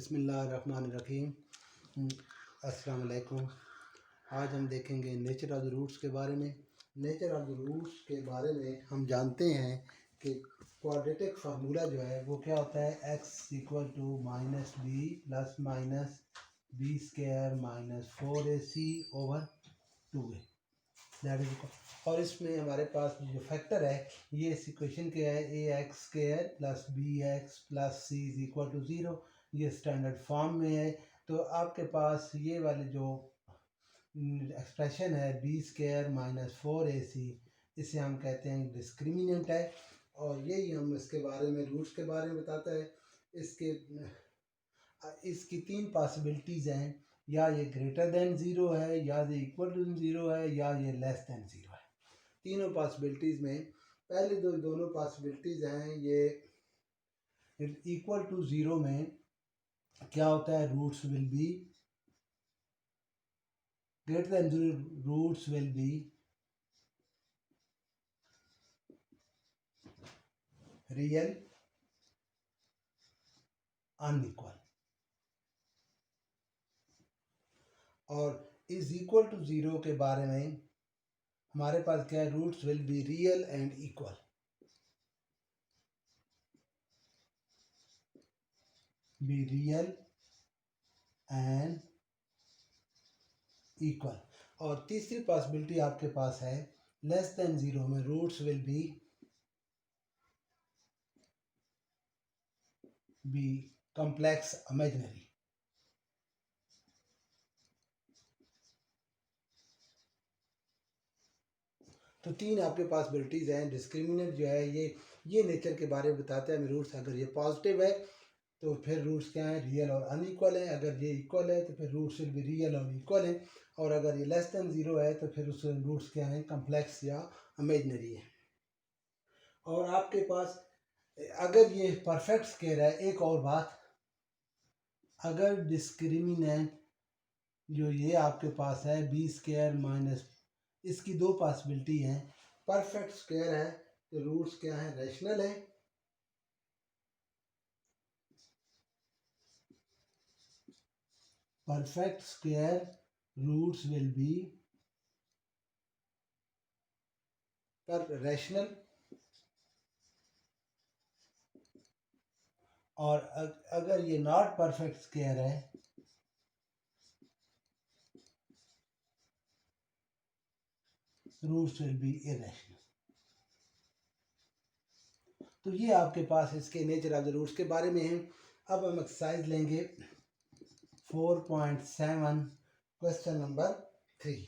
बिस्मिल्लाहिर्रहमानिर्रहीम। अस्सलाम वालेकुम। आज हम देखेंगे नेचर ऑफ द रूट्स के बारे में। नेचर ऑफ द रूट्स के बारे में हम जानते हैं कि क्वाड्रेटिक फार्मूला जो है वो क्या होता है, x equal to minus B plus minus B square minus 4ac over 2a that is. और इसमें हमारे पास जो फैक्टर है ये इस इक्वेशन के है, A X square plus B X plus C is equal to 0। ये स्टैंडर्ड फॉर्म में है। तो आपके पास ये वाले जो एक्सप्रेशन है बी स्क्वायर माइनस 4ac, इसे हम कहते हैं डिस्क्रिमिनेंट है। और यही हम इसके बारे में रूट्स के बारे में बताता है। इसकी तीन पॉसिबिलिटीज़ हैं, या ये ग्रेटर देन ज़ीरो है, या ये इक्वल टू ज़ीरो है, या ये लेस देन ज़ीरो है। तीनों पॉसिबिलिटीज़ में पहले दोनों पॉसिबिलिटीज़ हैं, ये इक्वल टू ज़ीरो में क्या होता है, roots will be greater than zero, roots will be real unequal. और इज इक्वल टू ज़ीरो के बारे में हमारे पास क्या है, roots will be real and equal. Be real and equal. और तीसरी पॉसिबिलिटी आपके पास है लेस देन ज़ीरो में roots will be complex imaginary. तो तीन आपके पॉसिबिलिटीज़ हैं। डिस्क्रिमिनेंट जो है ये नेचर के बारे में बताता है रूट्स। अगर ये पॉजिटिव है तो फिर रूट्स क्या हैं, रियल और अनइक्वल है। अगर ये इक्वल है तो फिर रूट्स विल बी रियल और इक्वल है। और अगर ये लेस देन ज़ीरो है तो फिर उस रूट्स क्या हैं, कॉम्प्लेक्स या इमेजिनरी है। और आपके पास अगर ये परफेक्ट स्क्वायर है, एक और बात, अगर डिस्क्रिमिनेंट जो ये आपके पास है बी स्क्वायर माइनस, इसकी दो पॉसिबिलिटी हैं। परफेक्ट स्क्वायर है तो रूट्स क्या है, रैशनल है। Perfect square roots will be rational. और अगर ये नॉट परफेक्ट स्क्वायर है रूट्स विल बी इरेशनल। तो ये आपके पास इसके नेचर ऑफ द रूट्स के बारे में है। अब हम एक्सरसाइज लेंगे 4.7 question number 3।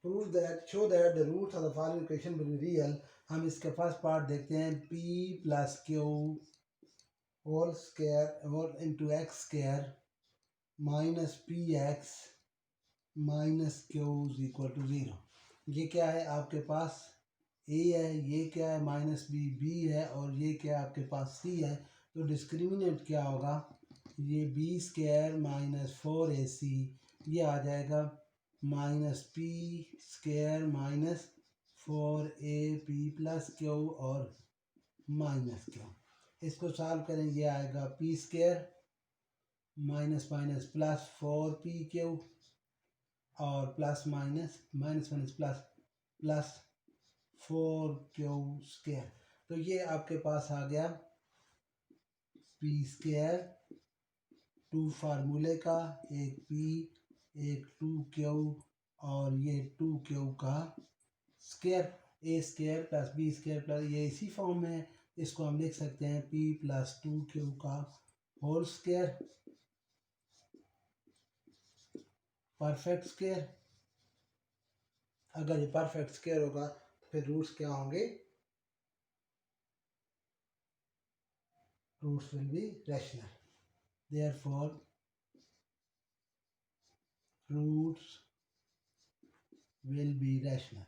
Prove that show that the roots of the following equation will be real. हम इसके फर्स्ट पार्ट देखते हैं, p plus Q whole square whole into X square minus P X minus Q is equal to 0। ये क्या है आपके पास, a है, ये क्या है माइनस b है, और ये क्या है आपके पास c है। तो डिस्क्रिमिनेंट क्या होगा, ये बी स्क्वायर माइनस 4ac, ये आ जाएगा minus P square minus 4ab plus Q और माइनस क्यू। इसको सॉल्व करें, ये आएगा P square minus minus plus 4pq और plus minus minus minus plus plus 4q square. तो ये आपके पास आ गया पी स्क्वायर, टू फार्मूले का, एक p एक 2q और ये 2q का square, A square plus B square plus, ये इसी फॉर्म में है। इसको हम लिख सकते हैं p प्लस 2q का होल स्क्वायर परफेक्ट स्क्वायर। अगर ये परफेक्ट स्क्वायर होगा तो फिर रूट्स क्या होंगे, roots will be rational. Therefore roots will be rational.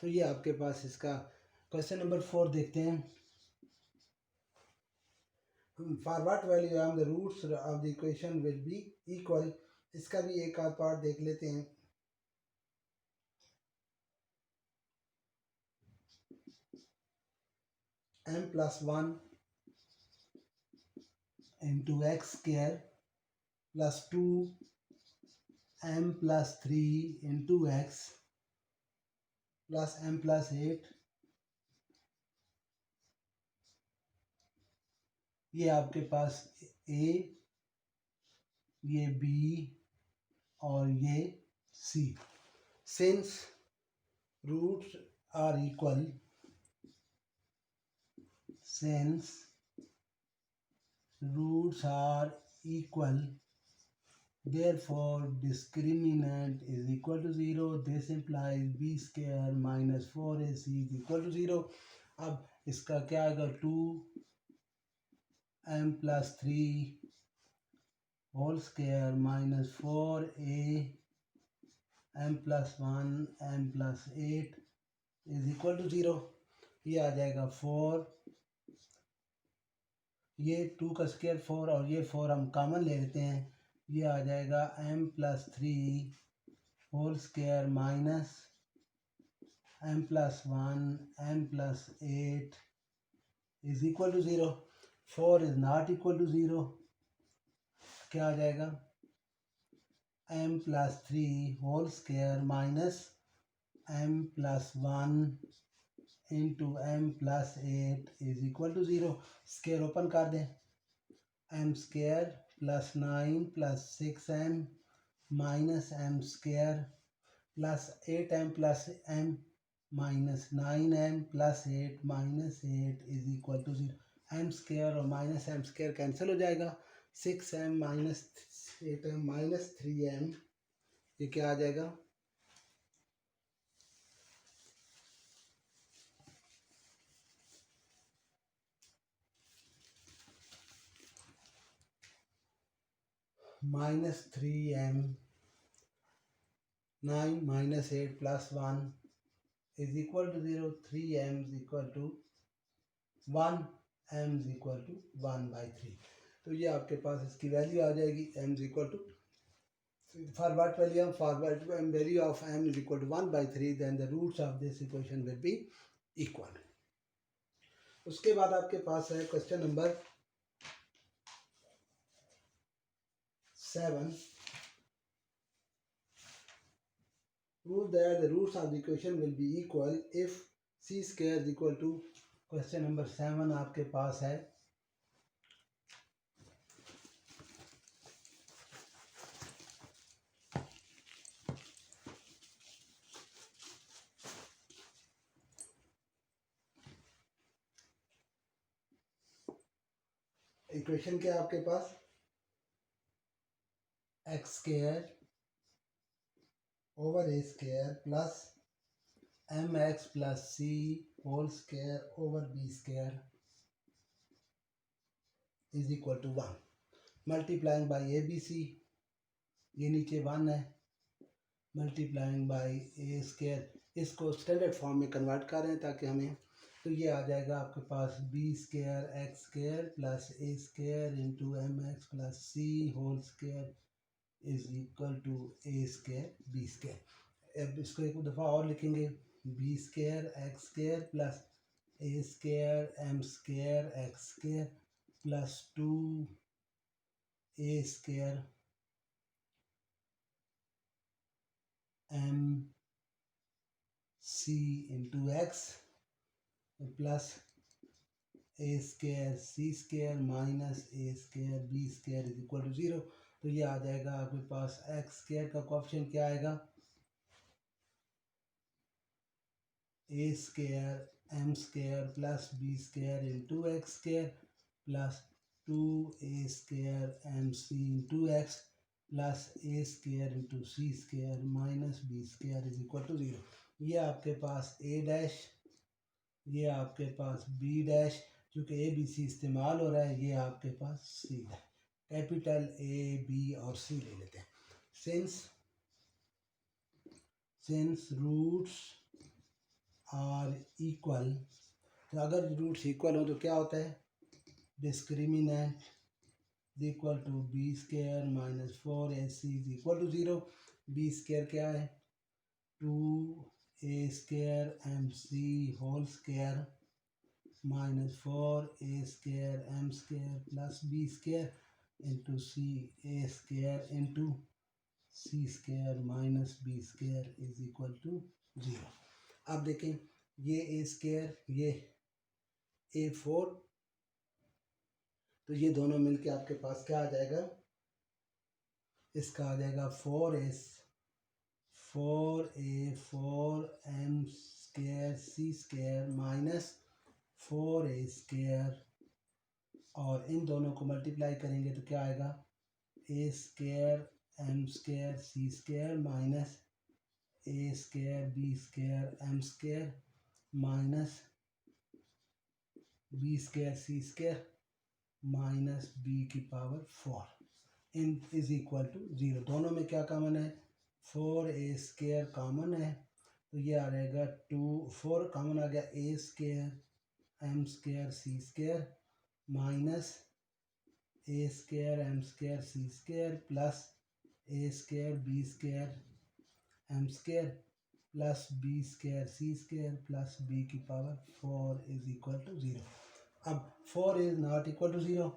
तो ये आपके पास इसका क्वेश्चन नंबर 4 देखते हैं। For what value of the roots of the equation will be equal. इसका भी एक आध पार्ट देख लेते हैं। m plus 1 into x square plus 2 m plus 3 into x plus m plus 8, ये आपके पास a, ये b और ये c. Since roots are equal, since roots are equal, therefore discriminant is equal to 0. This implies b square minus 4ac is equal to 0. अब इसका क्या आएगा, 2m plus 3 whole square minus 4a m plus 1 m plus 8 is equal to 0. ये आ जाएगा 4, ये 2 का square 4 और ये 4 हम कॉमन ले लेते हैं, ये आ जाएगा m plus 3 whole square minus m plus 1 m plus 8 is equal to 0. 4 is not equal to 0. क्या आ जाएगा, m plus 3 whole square minus m plus 1 into m plus 8 is equal to 0. Square open कर दें, m square plus 9 plus 6m minus m square plus 8m plus m minus 9m plus 8 minus 8 is equal to 0. m square और minus m square cancel हो जाएगा, 6m minus 8m minus 3m, ये क्या आ जाएगा, minus 3m, 9 minus 8 plus 1 is equal to 0. 3m is equal to 1, m is equal to 1 by 3. तो ये आपके पास इसकी वैल्यू आ जाएगी, m is equal to, for what value, for what value of m is equal to 1 by 3, then the roots of this equation will be equal. उसके बाद आपके पास है question number 7. Prove that the roots of the equation will be equal if c square is equal to, question number 7 आपके पास है, equation क्या है आपके पास, X square over A square plus M X plus C whole square over B square is equal to 1 multiplying by A B C, ये नीचे 1 है, मल्टीप्लाइंग बाई ए स्क्वायर, इसको स्टैंडर्ड फॉर्म में कन्वर्ट कर रहे हैं ताकि हमें, तो ये आ जाएगा आपके पास B square X square plus A square into M X plus C whole square is equal to A square B square. अब इसको एक दफ़ा और लिखेंगे, B square X square plus A square M square X square plus 2 A square M C into X plus A square C square minus A square B square is equal to 0. तो ये आ जाएगा आपके पास X square का coefficient क्या आएगा, A square M square plus B square into X square plus 2 A square M C into X plus A square into C square minus B square is equal to 0. ये आपके पास ए dash, ये आपके पास B dash, क्योंकि ए B सी इस्तेमाल हो रहा है, ये आपके पास सी है, कैपिटल ए बी और सी ले लेते हैं. सिंस रूट्स आर इक्वल, तो अगर रूट्स इक्वल हो तो क्या होता है, discriminant equal to B square minus 4ac is equal to 0. B square क्या है, 2 A square M C whole square minus 4a² m² + b² into C a² into c² minus b² is equal to 0। अब देखें ये a², ये a4, तो ये दोनों मिलके आपके पास क्या आ जाएगा, इसका आ जाएगा 4a/4m² माइनस 4a², और इन दोनों को मल्टीप्लाई करेंगे तो क्या आएगा, a² m² c² minus a² b² m² minus b² c² minus b⁴ in is equal to 0। दोनों में क्या कॉमन है, 4a² कॉमन है, तो ये आ जाएगा 4 कॉमन आ गया, a² m² c² minus a² m² c² plus a² b² m² plus b² c² plus b⁴ is equal to 0। अब 4 इज नॉट इक्वल टू 0,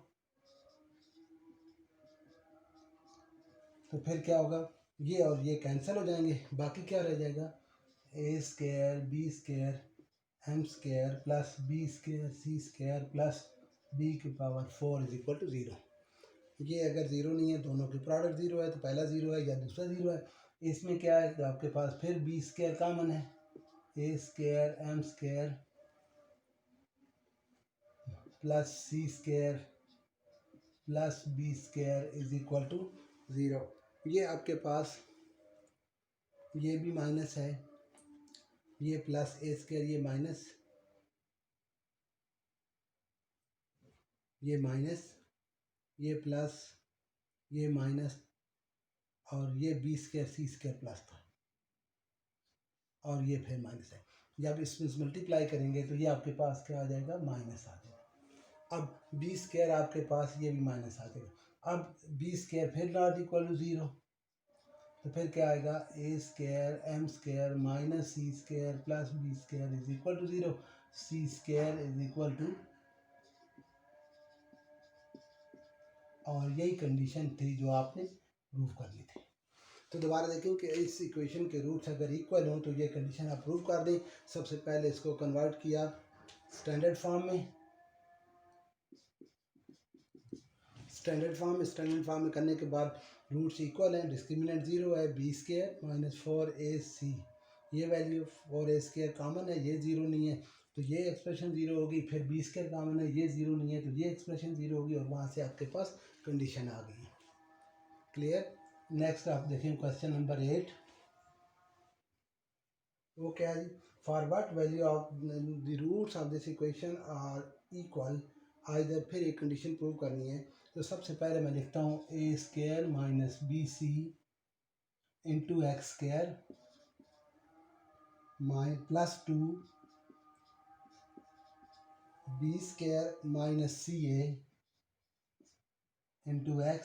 तो फिर क्या होगा, ये और ये कैंसिल हो जाएंगे, बाकी क्या रह जाएगा, a² b² m² plus b² c² plus b⁴ is equal to 0। ये अगर 0 नहीं है, दोनों की प्रोडक्ट 0 है, तो पहला 0 है या दूसरा 0 है। इसमें क्या है, तो आपके पास फिर b² कॉमन है, a² m² plus c² plus b² is equal to 0। ये आपके पास ये भी माइनस है, ये प्लस a², ये माइनस, ये माइनस, ये प्लस, ये माइनस, और ये b² c² प्लस था, और ये फिर माइनस है। जब इसमें मल्टीप्लाई करेंगे तो ये आपके पास क्या आ जाएगा, माइनस आ जाएगा। अब b² आपके पास ये भी माइनस आ जाएगा। अब b² फिर नॉट इक्वल टू 0, तो फिर क्या आएगा, a² m² minus c² plus b² is equal to 0। c² is equal to, और यही कंडीशन थी जो आपने प्रूव करनी थी। तो दोबारा देखें कि इस इक्वेशन के रूट्स अगर इक्वल हों तो ये कंडीशन आप प्रूव कर दें। सबसे पहले इसको कन्वर्ट किया स्टैंडर्ड फॉर्म में, स्टैंडर्ड फॉर्म में करने के बाद रूट्स इक्वल हैं, डिस्क्रिमिनेंट 0 है, b² माइनस 4ac, ये वैल्यू 4a² कॉमन है, ये 0 नहीं है, तो ये एक्सप्रेशन 0 होगी। फिर b² कॉमन है, ये 0 नहीं है, तो ये एक्सप्रेशन 0 होगी, और वहाँ से आपके पास कंडीशन आ गई। क्लियर। नेक्स्ट आप देखें क्वेश्चन नंबर 8, वो क्या है जी, for what value of the roots of this equation are equal, either, फिर एक कंडीशन प्रूव करनी है। तो सबसे पहले मैं लिखता हूँ a² minus bc into x² plus 2 b² minus ca into x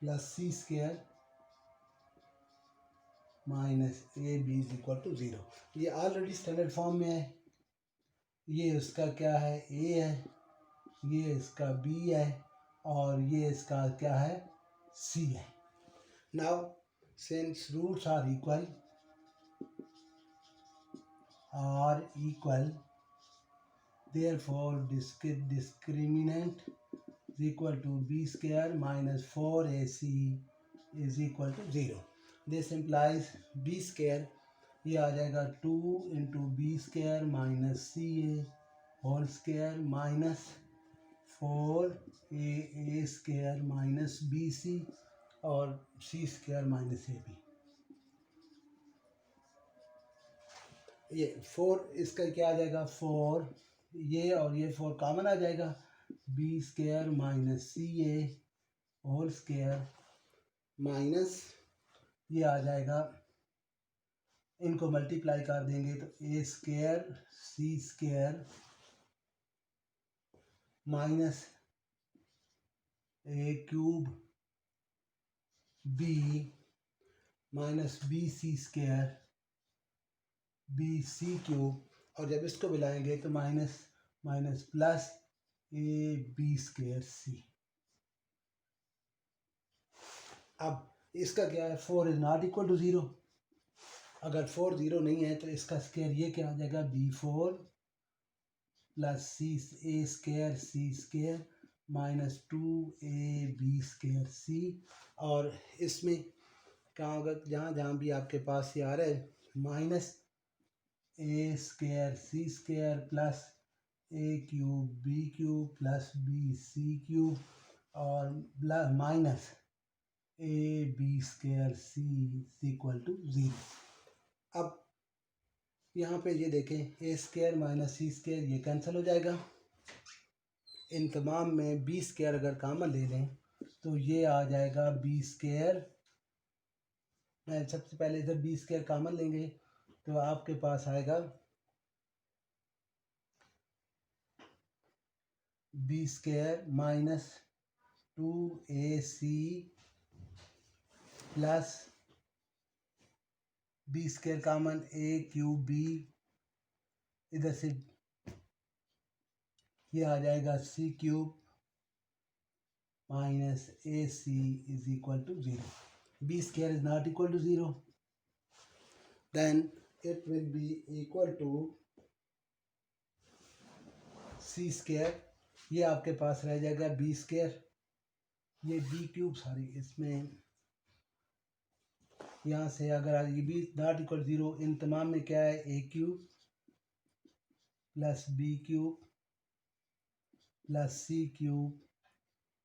plus c² minus ab is equal to 0। ये ऑलरेडी स्टैंडर्ड फॉर्म में है, ये उसका क्या है, a है, ये इसका b है, और ये इसका क्या है, c है। Now since roots are equal therefore discriminant is equal to b² minus 4ac is equal to 0। This implies b², ये आ जाएगा 2 into b² minus ca whole square minus 4a² minus bc और c² माइनस ab। ये 4 इसका क्या आ जाएगा, 4, ये और ये 4 कॉमन आ जाएगा, b² minus ca whole square minus, ये आ जाएगा, इनको मल्टीप्लाई कर देंगे तो a² c² minus a³ b minus bc² bc³ और जब इसको मिलाएंगे तो minus minus plus a B square c. अब इसका क्या है, 4 इज नॉट इक्वल टू 0। अगर 4 0 नहीं है तो इसका स्क्वायर ये क्या आ जाएगा, b4 प्लस सी ए स्क्वायर सी square minus 2ab square C. और इसमें क्या होगा, जहाँ जहाँ भी आपके पास ये आ रहा है माइनस ए स्क्वायर सी स्क्वायर प्लस ए cube b cube plus B C cube और minus A B square c equal to 0। अब यहाँ पे ये देखें a square minus c square ये कैंसिल हो जाएगा। इन तमाम में बी स्क्वायर अगर कॉमन ले लें तो ये आ जाएगा बी स्क्वायर। मैं सबसे पहले इधर बी स्क्वायर कॉमन लेंगे तो आपके पास आएगा b square minus 2ac plus B square common a cube b, इधर से ये आ जाएगा c cube minus a c is equal to 0। B square is not equal to 0, then it will be equal to c square. ये आपके पास रह जाएगा बी स्क्वायर, ये बी क्यूब सॉरी इसमें यहाँ से अगर ये बी नॉट इक्वल 0, इन तमाम में क्या है a cube plus B cube plus C cube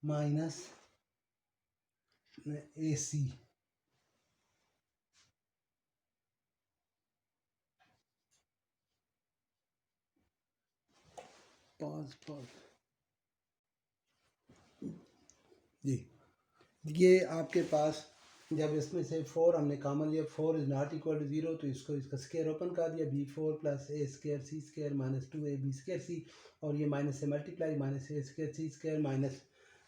minus a c. जी, ये आपके पास जब इसमें से 4 हमने कॉमन लिया, 4 इज नॉट इक्वल टू 0, तो इसको इसका स्क्वायर ओपन कर दिया, b4 plus A square C square minus 2ab square C, और ये माइनस से मल्टीप्लाई माइनस ए स्क्वायर सी स्क्वायर माइनस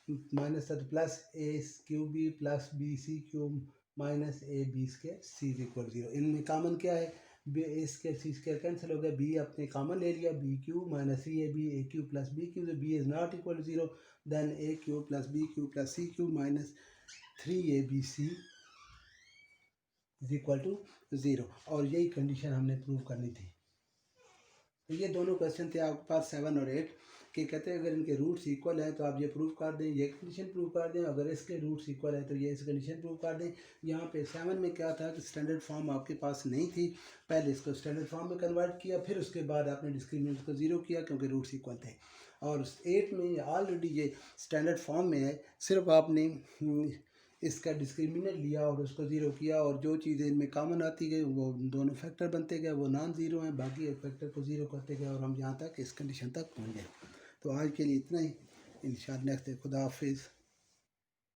माइनस था तो plus A cube B plus B C cube minus A B square C is equal 0। इनमें common क्या है, A square C square cancel हो गया, बी अपने कॉमन ले लिया, B cube minus C A B A cube plus B cube, B is not equal to 0, then A cube plus B cube plus C cube minus 3abc is equal to 0। और यही condition हमने prove करनी थी। तो ये दोनों question थे आपके पास 7 और 8 कि कहते हैं अगर इनके रूट्स इक्वल हैं तो आप ये प्रूव कर दें, ये कंडीशन प्रूव कर दें, अगर इसके रूट्स इक्वल है तो ये इस कंडीशन प्रूव कर दें। यहाँ पे 7 में क्या था कि स्टैंडर्ड फॉर्म आपके पास नहीं थी, पहले इसको स्टैंडर्ड फॉर्म में कन्वर्ट किया, फिर उसके बाद आपने डिस्क्रिमिनेंट को 0 किया क्योंकि रूट्स इक्वल थे। और 8 में ऑलरेडी ये स्टैंडर्ड फॉर्म में है, सिर्फ आपने इसका डिस्क्रिमिनेंट लिया और उसको 0 किया, और जो चीज़ें इनमें कॉमन आती गई वो दोनों फैक्टर बनते गए, वो नॉन ज़ीरो हैं, बाकी एक फैक्टर को 0 करते गए और हम यहाँ तक इस कंडीशन तक पहुँच गए। तो आज के लिए इतना ही, इंशाअल्लाह नेक्स्ट डे खुदा हाफिज़।